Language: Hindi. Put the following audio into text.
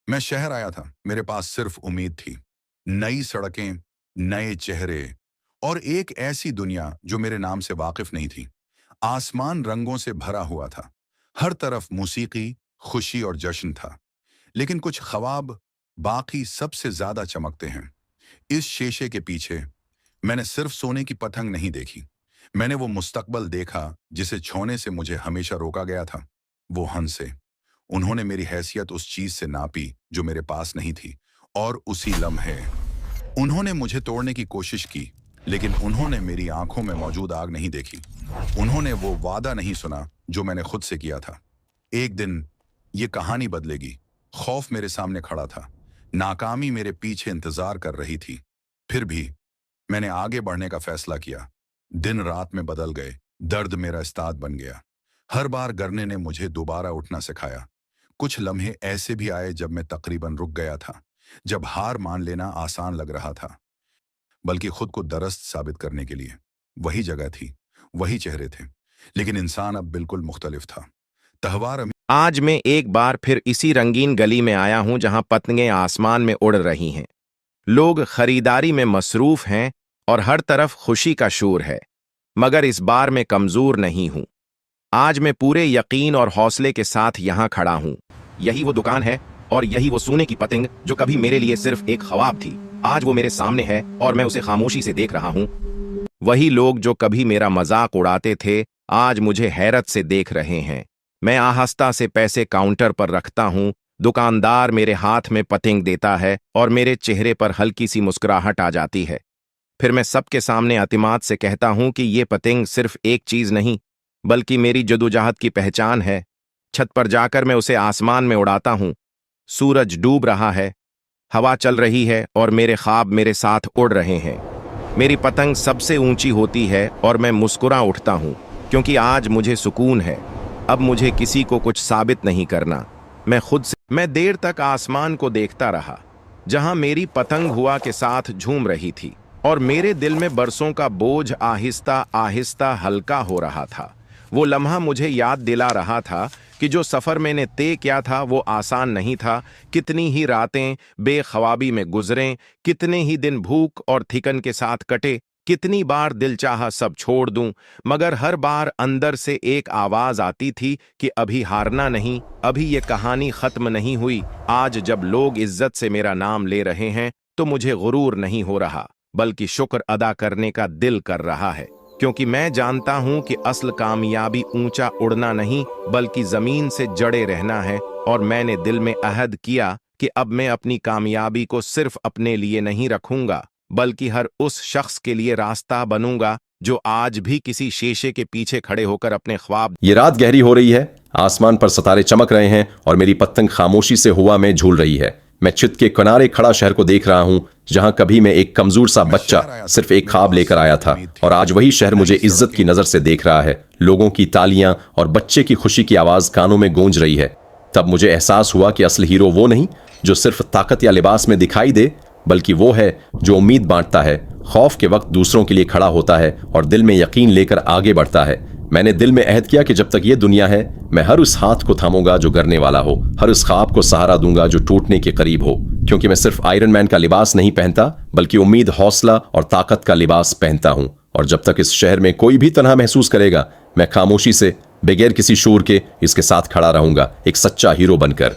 मैं शहर आया था। मेरे पास सिर्फ उम्मीद थी। नई सड़कें, नए चेहरे और एक ऐसी दुनिया जो मेरे नाम से वाकिफ नहीं थी। आसमान रंगों से भरा हुआ था। हर तरफ मौसीकी, खुशी और जश्न था। लेकिन कुछ ख्वाब बाकी सबसे ज्यादा चमकते हैं। इस शीशे के पीछे मैंने सिर्फ सोने की पतंग नहीं देखी। मैंने वो मुस्तकबल देखा जिसे छूने से मुझे हमेशा रोका गया था। वो हंसे। उन्होंने मेरी हैसियत उस चीज से नापी जो मेरे पास नहीं थी। और उसी लम्हे उन्होंने मुझे तोड़ने की कोशिश की, लेकिन उन्होंने मेरी आंखों में मौजूद आग नहीं देखी। उन्होंने वो वादा नहीं सुना जो मैंने खुद से किया था। एक दिन ये कहानी बदलेगी। खौफ मेरे सामने खड़ा था। नाकामी मेरे पीछे इंतजार कर रही थी। फिर भी मैंने आगे बढ़ने का फैसला किया। दिन रात में बदल गए। दर्द मेरा उस्ताद बन गया। हर बार गिरने ने मुझे दोबारा उठना सिखाया। कुछ लम्हे ऐसे भी आए जब मैं तकरीबन रुक गया था, जब हार मान लेना आसान लग रहा था, बल्कि खुद को दरस्त साबित करने के लिए। वही जगह थी, वही चेहरे थे, लेकिन इंसान अब बिल्कुल मुख्तलिफ था। तहवार आज मैं एक बार फिर इसी रंगीन गली में आया हूं जहां पतंगें आसमान में उड़ रही हैं। लोग खरीदारी में मसरूफ हैं और हर तरफ खुशी का शोर है। मगर इस बार मैं कमजोर नहीं हूं। आज मैं पूरे यकीन और हौसले के साथ यहां खड़ा हूं। यही वो दुकान है और यही वो सोने की पतंग जो कभी मेरे लिए सिर्फ एक ख्वाब थी। आज वो मेरे सामने है और मैं उसे खामोशी से देख रहा हूं। वही लोग जो कभी मेरा मजाक उड़ाते थे, आज मुझे हैरत से देख रहे हैं। मैं आहिस्ता से पैसे काउंटर पर रखता हूं। दुकानदार मेरे हाथ में पतंग देता है और मेरे चेहरे पर हल्की सी मुस्कुराहट आ जाती है। फिर मैं सबके सामने अतिमाद से कहता हूं कि ये पतंग सिर्फ एक चीज नहीं, बल्कि मेरी जदोजहद की पहचान है। छत पर जाकर मैं उसे आसमान में उड़ाता हूं। सूरज डूब रहा है, हवा चल रही है और मेरे ख्वाब मेरे साथ उड़ रहे हैं। मेरी पतंग सबसे ऊंची होती है और मैं मुस्कुरा उठता हूं, क्योंकि आज मुझे सुकून है। अब मुझे किसी को कुछ साबित नहीं करना, मैं खुद से। मैं देर तक आसमान को देखता रहा, जहां मेरी पतंग हुआ के साथ झूम रही थी और मेरे दिल में बरसों का बोझ आहिस्ता आहिस्ता हल्का हो रहा था। वो लम्हा मुझे याद दिला रहा था कि जो सफ़र मैंने तय किया था वो आसान नहीं था। कितनी ही रातें बेख्वाबी में गुजरें, कितने ही दिन भूख और थिकन के साथ कटे, कितनी बार दिल चाहा सब छोड़ दूं, मगर हर बार अंदर से एक आवाज आती थी कि अभी हारना नहीं, अभी ये कहानी खत्म नहीं हुई। आज जब लोग इज्जत से मेरा नाम ले रहे हैं तो मुझे गुरूर नहीं हो रहा, बल्कि शुक्र अदा करने का दिल कर रहा है, क्योंकि मैं जानता हूं कि असल कामयाबी ऊंचा उड़ना नहीं, बल्कि जमीन से जड़े रहना है। और मैंने दिल में अहद किया कि अब मैं अपनी कामयाबी को सिर्फ अपने लिए नहीं रखूंगा, बल्कि हर उस शख्स के लिए रास्ता बनूंगा जो आज भी किसी शीशे के पीछे खड़े होकर अपने ख्वाब। ये रात गहरी हो रही है, आसमान पर सितारे चमक रहे हैं और मेरी पतंग खामोशी से हवा में झूल रही है। मैं छित के किनारे खड़ा शहर को देख रहा हूं, जहां कभी मैं एक कमजोर सा बच्चा सिर्फ एक ख्वाब लेकर आया था, और आज वही शहर मुझे इज्जत की नजर से देख रहा है। लोगों की तालियां और बच्चे की खुशी की आवाज कानों में गूंज रही है। तब मुझे एहसास हुआ कि असल हीरो वो नहीं जो सिर्फ ताकत या लिबास में दिखाई दे, बल्कि वो है जो उम्मीद बांटता है, खौफ के वक्त दूसरों के लिए खड़ा होता है और दिल में यकीन लेकर आगे बढ़ता है। मैंने दिल में अहद किया कि जब तक ये दुनिया है, मैं हर उस हाथ को थामूंगा जो गिरने वाला हो, हर उस ख्वाब को सहारा दूंगा जो टूटने के करीब हो, क्योंकि मैं सिर्फ आयरन मैन का लिबास नहीं पहनता, बल्कि उम्मीद, हौसला और ताकत का लिबास पहनता हूं। और जब तक इस शहर में कोई भी तन्हा महसूस करेगा, मैं खामोशी से, बगैर किसी शोर के, इसके साथ खड़ा रहूंगा, एक सच्चा हीरो बनकर।